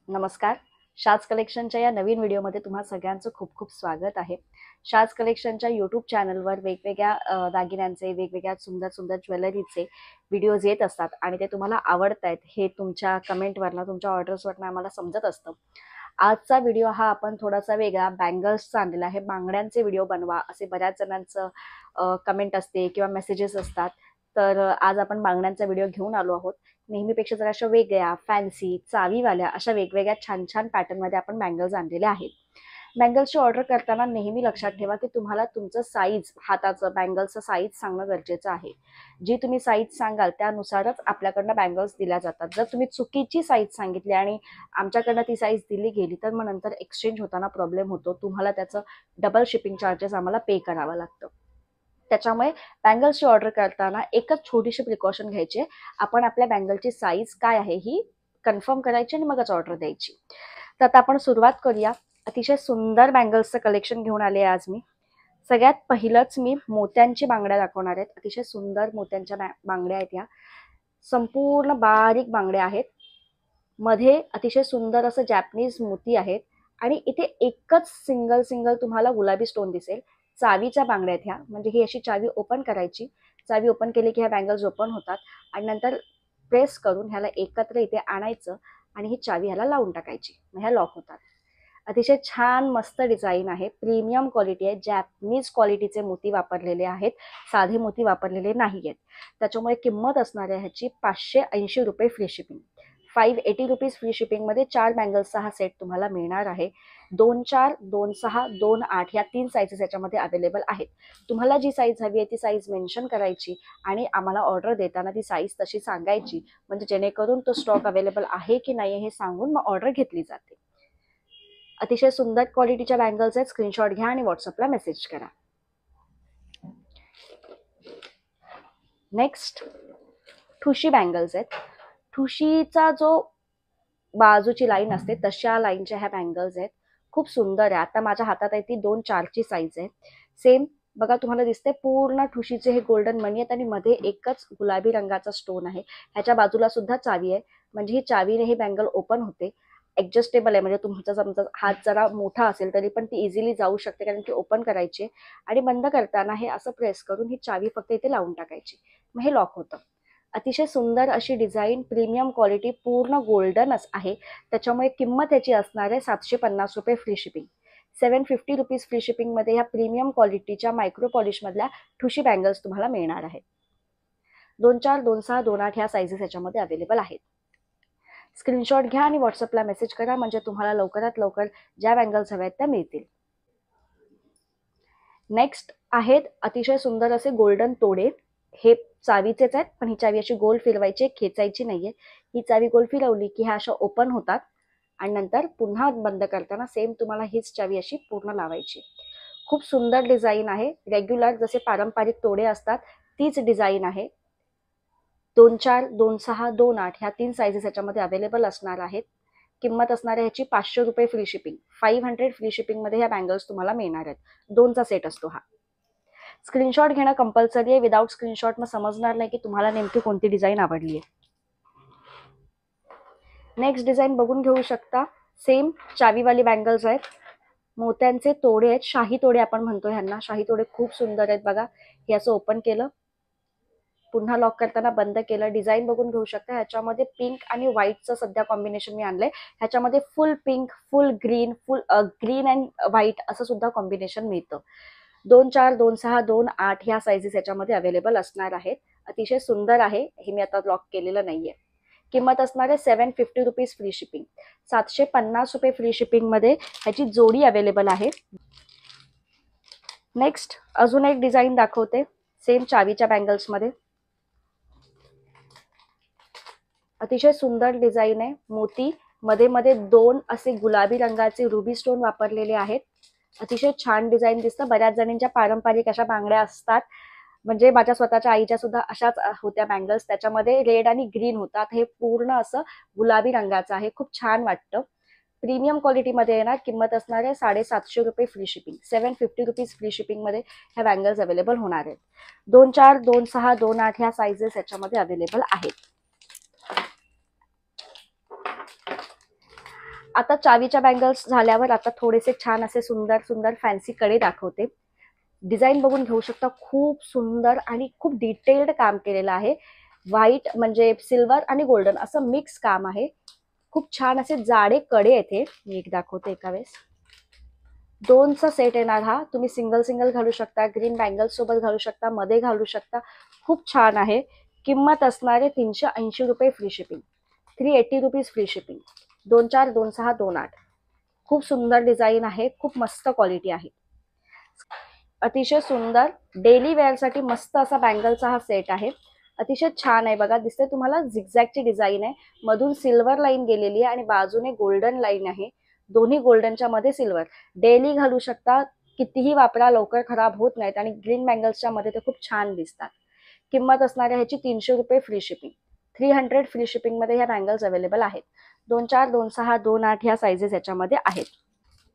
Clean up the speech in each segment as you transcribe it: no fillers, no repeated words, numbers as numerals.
नमस्कार. शाज कलेक्शनच्या या नवीन व्हिडिओमध्ये तुम्हा सगळ्यांचं खूप खूप स्वागत आहे. शाज कलेक्शनच्या यूट्यूब चॅनलवर वेगवेगळ्या दागिन्यांचे, वेगवेगळ्या सुंदर सुंदर ज्वेलरीचे व्हिडिओज येत असतात आणि ते तुम्हाला आवडत आहेत हे तुमच्या कमेंटवरनं, तुमच्या ऑर्डर्सवरनं आम्हाला समजत असतं. आजचा व्हिडिओ हा आपण थोडासा वेगळा बँगल्सचा आणलेला आहे. बांगड्यांचे व्हिडिओ बनवा असे बऱ्याच जणांचं कमेंट असते किंवा मेसेजेस असतात. तर आज आपण बांगड्यांचा व्हिडिओ घेऊन आलो आहोत. नेहमीपेक्षा जरा अशा वेगळ्या, फॅन्सी, चावीवाल्या अशा वेगवेगळ्या छान छान पॅटर्नमध्ये आपण बँगल्स आणलेले आहेत. बँगल्सची ऑर्डर करताना नेहमी लक्षात ठेवा की तुम्हाला तुमचं साईज, हाताचं बँगल्सचं साईज सांगणं गरजेचं आहे. जी तुम्ही साईज सांगाल त्यानुसारच आपल्याकडनं बँगल्स दिल्या जातात. जर तुम्ही चुकीची साईज सांगितली आणि आमच्याकडनं ती साईज दिली गेली तर मग नंतर एक्सचेंज होताना प्रॉब्लेम होतो. तुम्हाला त्याचं डबल शिपिंग चार्जेस आम्हाला पे करावं लागतं. त्याच्यामुळे बँगल्सची ऑर्डर करताना एकच छोटीशी प्रिकॉशन घ्यायची. आपण आपल्या बँगलची साईज काय आहे ही कन्फर्म करायची आणि मगच ऑर्डर द्यायची. तर आता आपण सुरुवात करूया. अतिशय सुंदर बँगल्सचं कलेक्शन घेऊन आले आज मी. सगळ्यात पहिलंच मी मोत्यांची बांगड्या दाखवणार आहेत. अतिशय सुंदर मोत्यांच्या बांगड्या आहेत. या संपूर्ण बारीक बांगड्या आहेत. मध्ये अतिशय सुंदर असं जॅपनीज मोती आहेत आणि इथे एकच सिंगल तुम्हाला गुलाबी स्टोन दिसेल. चावीच्या बांगड्या आहेत ह्या. म्हणजे ही अशी चावी ओपन करायची. चावी ओपन केली की ह्या बँगल्स ओपन होतात आणि नंतर प्रेस करून ह्याला एकत्र इथे आणायचं आणि ही चावी ह्याला लावून टाकायची. मग ह्या लॉक होतात. अतिशय छान मस्त डिझाईन आहे. प्रीमियम क्वालिटी आहे. जॅपनीज क्वालिटीचे मोती वापरलेले आहेत. साधे मोती वापरलेले नाही आहेत. त्याच्यामुळे किंमत असणार आहे ह्याची 580 रुपये फ्री शिपिंग. 580 रुपीज फ्री शिपिंगमध्ये 4 बँगल्सचा हा सेट तुम्हाला मिळणार आहे. 2-4, 2-6, 2-8 या 3 साईजेस याच्यामध्ये अवेलेबल आहेत. तुम्हाला जी साईज हवी आहे ती साईज मेन्शन करायची आणि आम्हाला ऑर्डर देताना ती साईज तशी सांगायची. म्हणजे जेणेकरून तो स्टॉक अवेलेबल आहे की नाही हे सांगून मग ऑर्डर घेतली जाते. अतिशय सुंदर क्वालिटीच्या बँगल्स आहेत. स्क्रीनशॉट घ्या आणि व्हॉट्सअपला मेसेज करा. नेक्स्ट ठुशी बँगल्स आहेत. ठुशीचा जो बाजूची लाईन असते तशा लाईनच्या ह्या बँगल्स आहेत. खूप सुंदर आहे. आता माझ्या हातात आहे ती 2-4ची साईज आहे. सेम बघा तुम्हाला दिसते पूर्ण ठुशीचे हे गोल्डन मणी आहेत आणि मध्ये एकच गुलाबी रंगाचा स्टोन आहे. ह्याच्या बाजूला सुद्धा चावी आहे. म्हणजे ही चावीने ही बँगल ओपन होते. ऍडजस्टेबल आहे. म्हणजे तुमचा समजा हात जरा मोठा असेल तरी पण ती इझिली जाऊ शकते कारण की ओपन करायची आणि बंद करताना हे असं प्रेस करून ही चावी फक्त इथे लावून टाकायची. मग हे लॉक होतं. अतिशय सुंदर अशी डिझाईन, प्रीमियम क्वालिटी, पूर्ण गोल्डनच आहे. त्याच्यामुळे किंमत याची असणार आहे 750 रुपये फ्री शिपिंग. 750 रुपीज फ्री शिपिंगमध्ये ह्या प्रीमियम क्वालिटीच्या मायक्रो पॉलिशमधल्या ठुशी बँगल्स तुम्हाला मिळणार आहेत. 2-4, 2-6, 2-8 ह्या साईजेस याच्यामध्ये अवेलेबल आहेत. स्क्रीनशॉट घ्या आणि व्हॉट्सअपला मेसेज करा म्हणजे तुम्हाला लवकरात लवकर ज्या बँगल्स हव्या आहेत त्या मिळतील. नेक्स्ट आहेत अतिशय सुंदर असे गोल्डन तोडे. हे चावीचेच आहेत पण ही चावी अशी गोल फिरवायची, खेचायची नाहीये. ही चावी गोल फिरवली की ह्या अशा ओपन होतात आणि नंतर पुन्हा बंद करताना सेम तुम्हाला हीच चावी अशी पूर्ण लावायची. खूप सुंदर डिझाईन आहे. रेग्युलर जसे पारंपरिक तोडे असतात तीच डिझाईन आहे. 2-4, 2-6, 2-8 ह्या 3 साईजेस याच्यामध्ये अवेलेबल असणार आहेत. किंमत असणार आहे ह्याची 500 रुपये फ्री शिपिंग. 500 फ्री शिपिंगमध्ये ह्या बँगल्स तुम्हाला मिळणार आहेत. 2चा सेट असतो हा. स्क्रीनशॉट घेणं कंपल्सरी आहे. विदाउट स्क्रीनशॉट मग समजणार नाही की तुम्हाला नेमकी कोणती डिझाईन आवडली आहे. नेक्स्ट डिझाईन बघून घेऊ शकता. सेम चावीवाली बँगल्स आहेत. मोत्यांचे तोडे आहेत. शाही तोडे आपण म्हणतो ह्यांना. शाही तोडे खूप सुंदर आहेत बघा. हे असं ओपन केलं, पुन्हा लॉक करताना बंद केलं. डिझाईन बघून घेऊ शकता. ह्याच्यामध्ये पिंक आणि व्हाईटचं सध्या कॉम्बिनेशन मी आणलंय. ह्याच्यामध्ये फुल pink, full green, full green and white असं सुद्धा कॉम्बिनेशन मिळतं. 2-4, 2-6, 2-8 ह्या साईजेस याच्यामध्ये अवेलेबल असणार आहेत. अतिशय सुंदर आहे. हे मी आता लॉक केलेलं नाहीये. किंमत असणार आहे 750 रुपीज फ्री शिपिंग. 750 रुपये फ्री शिपिंगमध्ये ह्याची जोडी अवेलेबल आहे. नेक्स्ट अजून एक डिझाईन दाखवते. सेम चावीच्या बँगल्समध्ये अतिशय सुंदर डिझाईन आहे. मोती मध्ये मध्ये 2 असे गुलाबी रंगाचे रुबी स्टोन वापरलेले आहेत. अतिशय छान डिझाईन दिसतं. बऱ्याच जणींच्या पारंपरिक अशा बांगड्या असतात. म्हणजे माझ्या स्वतःच्या आईच्या सुद्धा अशाच होत्या बँगल्स. त्याच्यामध्ये रेड आणि ग्रीन होतात. हे पूर्ण असं गुलाबी रंगाचं आहे. खूप छान वाटतं. प्रीमियम क्वालिटीमध्ये येणार. किंमत असणार आहे 750 रुपये फ्री शिपिंग. 750 रुपीज फ्री शिपिंगमध्ये ह्या बँगल्स अवेलेबल होणार आहेत. 2-4, 2-6, 2-8 ह्या साईजेस याच्यामध्ये अवेलेबल आहेत. आता चावीच्या बँगल्स झाल्यावर आता थोडेसे छान असे सुंदर सुंदर फॅन्सी कडे दाखवते. डिझाईन बघून घेऊ शकता, खूप सुंदर आणि खूप डिटेल्ड काम केलेलं आहे. व्हाईट म्हणजे सिल्वर आणि गोल्डन असं मिक्स काम आहे. खूप छान असे जाडे कडे येते. मी एक दाखवते एका वेळेस. 2चा सेट येणार हा. तुम्ही सिंगल सिंगल घालू शकता, ग्रीन बँगल्स सोबत घालू शकता, मध्ये घालू शकता. खूप छान आहे. किंमत असणारे 380 रुपये free shipping, 380 rupees free shipping. 242628. खूप सुंदर डिझाईन आहे, खूप मस्त क्वालिटी आहे. अतिशय सुंदर डेली वेअरसाठी मस्त असा बँगलचा हा सेट आहे. अतिशय छान आहे बघा. दिसते तुम्हाला झिगझॅगची डिझाईन आहे. मधून सिल्वर लाईन गेलेली आहे आणि बाजूने गोल्डन लाईन आहे. दोन्ही गोल्डनच्या मध्ये सिल्वर. डेली घालू शकता, कितीही वापरा, लवकर खराब होत नाहीत आणि ग्रीन बँगल्सच्या मध्ये ते खूप छान दिसतात. किंमत असणार आहे ह्याची 300 रुपये फ्री शिपिंग, 300 फ्री शिपिंग मध्ये ह्या बँगल्स अवेलेबल आहेत. 242628 ह्या साइजेस याच्यामध्ये आहेत.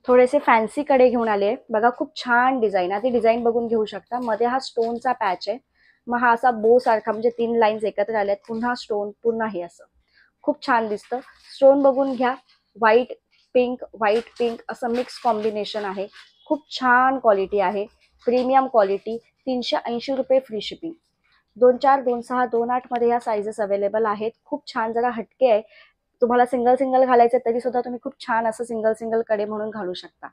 थोडेसे फॅन्सी कडे घेऊन आले बघा. खूप छान डिझाईन आहे. ती डिझाईन बघून घेऊ शकता. मध्ये हा स्टोनचा पॅच आहे. मग हा असा बो सारखा म्हणजे 3 लाईन्स एकत्र आल्यात. पुन्हा स्टोन, पुन्हा हे असं खूप छान दिसतं. स्टोन बघून घ्या. व्हाईट पिंक असं मिक्स कॉम्बिनेशन आहे. खूप छान क्वालिटी आहे, प्रीमियम क्वालिटी. 380 रुपये फ्री शिपिंग. 242628 मध्ये या साइजेस अवेलेबल आहेत. खूप छान, जरा हटके आहे. तुम्हाला सिंगल सिंगल घालायचे तरी सुद्धा तुम्ही खूप छान असं सिंगल सिंगल कडे म्हणून घालू शकता.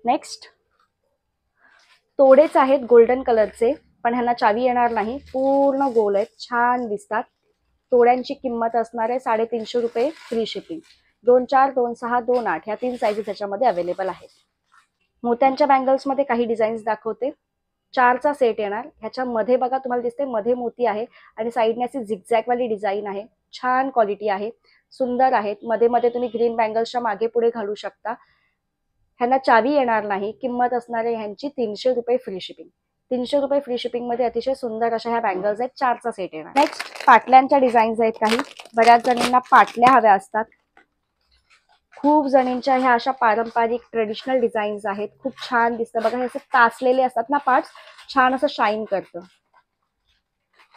नेक्स्ट तोडेच आहेत गोल्डन कलरचे, पण ह्यांना चावी येणार नाही. पूर्ण गोल आहेत, छान दिसतात. तोड्यांची किंमत असणार आहे 350 रुपये फ्री शिपिंग. 242628 ह्या 3 साइजेस याच्यामध्ये अवेलेबल आहेत. मोत्यांच्या बँगल्स मध्ये काही डिझाईन्स दाखवते. 4चा सेट येणार. ह्याच्यामध्ये बघा तुम्हाला दिसते मध्ये मोती आहे आणि साईडने अशी झिगझॅग वाली डिझाईन आहे. छान क्वालिटी आहे, सुंदर आहेत. मध्ये मध्ये तुम्ही ग्रीन बँगल्सच्या मागे पुढे घालू शकता. ह्यांना चावी येणार नाही. किंमत असणार आहे ह्यांची 300 रुपये फ्री शिपिंग. 300 रुपये फ्री शिपिंग मध्ये अतिशय सुंदर अशा ह्या बँगल्स आहेत. 4चा सेट येणार. नेक्स्ट पाटल्यांच्या डिझाईन्स आहेत काही. बऱ्याच जणींना पाटल्या हव्या असतात. खूप जणींच्या ह्या अशा पारंपरिक ट्रेडिशनल डिझाईन्स आहेत. खूप छान दिसतं बघा. हे असे तासलेले असतात ना पार्ट्स, छान असं शाईन करतं.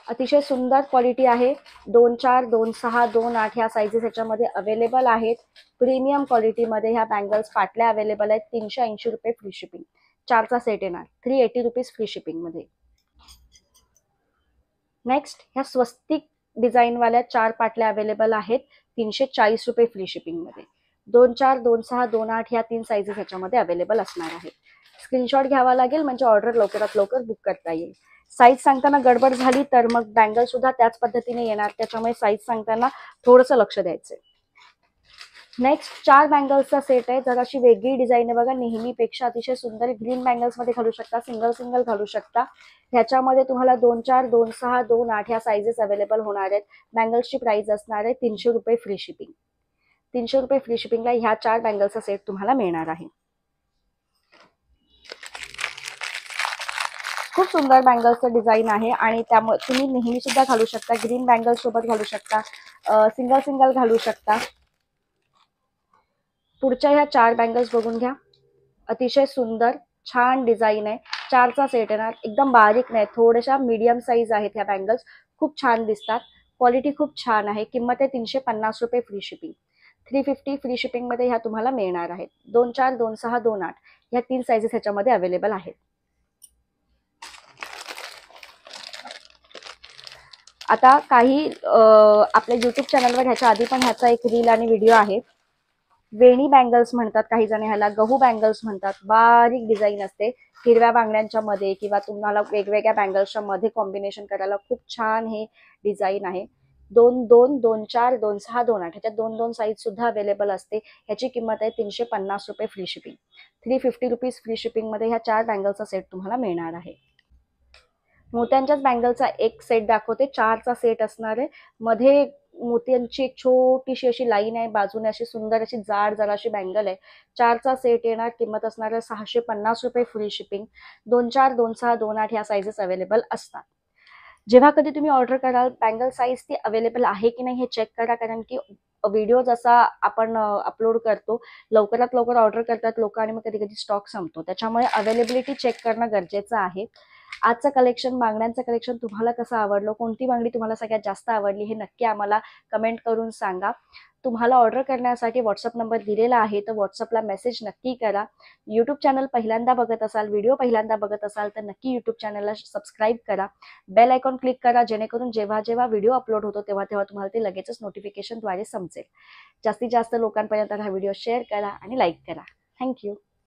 अतिशय सुंदर क्वालिटी आहे. 242628 ह्या साइजेस ह्याच्यामध्ये अवेलेबल आहेत. प्रीमियम क्वालिटीमध्ये ह्या बँगल्स पाटल्या अवेलेबल आहेत. 380 रुपये फ्री शिपिंग. 4चा सेट येणार. 380 रुपीज फ्री शिपिंग मध्ये. नेक्स्ट ह्या स्वस्तिक डिझाईन वाल्या 4 पाटल्या अवेलेबल आहेत. 340 रुपये फ्री शिपिंग मध्ये. 242628 ह्या 3 साइजेस ह्याच्यामध्ये अवेलेबल असणार आहेत. स्क्रीनशॉट घ्यावा लागेल म्हणजे ऑर्डर लवकरात लवकर बुक करता येईल. साईज सांगताना गडबड झाली तर मग बँगल सुद्धा त्याच पद्धतीने येणार, त्याच्यामुळे साईज सांगताना थोडंसं लक्ष द्यायचंय. नेक्स्ट 4 बँगल्सचा सेट आहे. जराशी वेगळी डिझाईन आहे बघा. नेहमीपेक्षा अतिशय सुंदर. ग्रीन बँगल्स मध्ये घालू शकता, सिंगल सिंगल घालू शकता. ह्याच्यामध्ये तुम्हाला 242628 ह्या साइजेस अवेलेबल होणार आहेत. बँगल्सची प्राइस असणार आहे 300 रुपये फ्री शिपिंग. 300 रुपये फ्री शिपिंगला ह्या 4 बँगल्सचा सेट तुम्हाला मिळणार आहे. खूप सुंदर बँगल्सचं डिझाईन आहे आणि त्यामुळे तुम्ही नेहमी सुद्धा घालू शकता. ग्रीन बँगल्स सोबत घालू शकता, सिंगल सिंगल घालू शकता. पुढच्या ह्या 4 बँगल्स बघून घ्या. अतिशय सुंदर छान डिझाईन आहे. 4चा सेट येणार. एकदम बारीक नाही, थोड्याशा मीडियम साईज आहेत ह्या बँगल्स. खूप छान दिसतात. क्वालिटी खूप छान आहे. किंमत आहे 350 रुपये फ्री शिपिंग. 350 फ्री शिपिंग मध्ये ह्या तुम्हाला मिळणार आहेत. 242628 ह्या 3 साइजेस ह्याच्यामध्ये अवेलेबल आहेत. आता काही आपल्या युट्यूब चॅनलवर ह्याच्या आधी पण ह्याचा एक रील आणि व्हिडिओ आहे. वेणी बँगल्स म्हणतात काही जण ह्याला, गहू बँगल्स म्हणतात. बारीक डिझाईन असते हिरव्या बांगड्यांच्या मध्ये किंवा तुम्हाला वेगवेगळ्या बँगल्सच्या मध्ये कॉम्बिनेशन करायला खूप छान हे डिझाईन आहे. 22242628 ह्याच्यात 2 साईज सुद्धा अवेलेबल असते. ह्याची किंमत आहे 350 रुपये free shipping. 350 rupees free shipping मध्ये ह्या 4 बँगलचा सेट तुम्हाला मिळणार आहे. मोत्यांच्याच बँगलचा एक सेट दाखवते. 4चा सेट असणार आहे. मध्ये मोत्यांची एक छोटीशी अशी लाईन आहे, बाजूने अशी सुंदर अशी जाड जराशी बँगल आहे. 4चा सेट येणार. किंमत असणार आहे 650 रुपये फ्री शिपिंग. 242628 ह्या साइजेस अवेलेबल असतात. जेव्हा कधी तुम्ही ऑर्डर कराल बँगल साईज ती अवेलेबल आहे की नाही हे चेक करा, कारण की व्हिडिओ जसा आपण अपलोड करतो लवकरात लवकर ऑर्डर करतात लोक आणि मग कधी कधी स्टॉक संपतो. त्याच्यामुळे अवेलेबिलिटी चेक करणं गरजेचं आहे. आजचं कलेक्शन, बांगड्यांचं कलेक्शन तुम्हाला कसं आवडलं, कोणती बांगडी तुम्हाला सगळ्यात जास्त आवडली हे नक्की आम्हाला कमेंट करून सांगा. तुम्हाला ऑर्डर करण्यासाठी व्हॉट्सअप नंबर दिलेला आहे, तर व्हॉट्सअपला मेसेज नक्की करा. यूट्यूब चॅनल पहिल्यांदा बघत असाल, व्हिडिओ पहिल्यांदा बघत असाल तर नक्की यूट्यूब चॅनलला सबस्क्राईब करा. बेल आयकॉन क्लिक करा, जेणेकरून जेव्हा जेव्हा व्हिडिओ अपलोड होतो तेव्हा तेव्हा तुम्हाला ते लगेचच नोटिफिकेशनद्वारे समजेल. जास्तीत जास्त लोकांपर्यंत हा व्हिडिओ शेअर करा आणि लाईक करा. थँक्यू.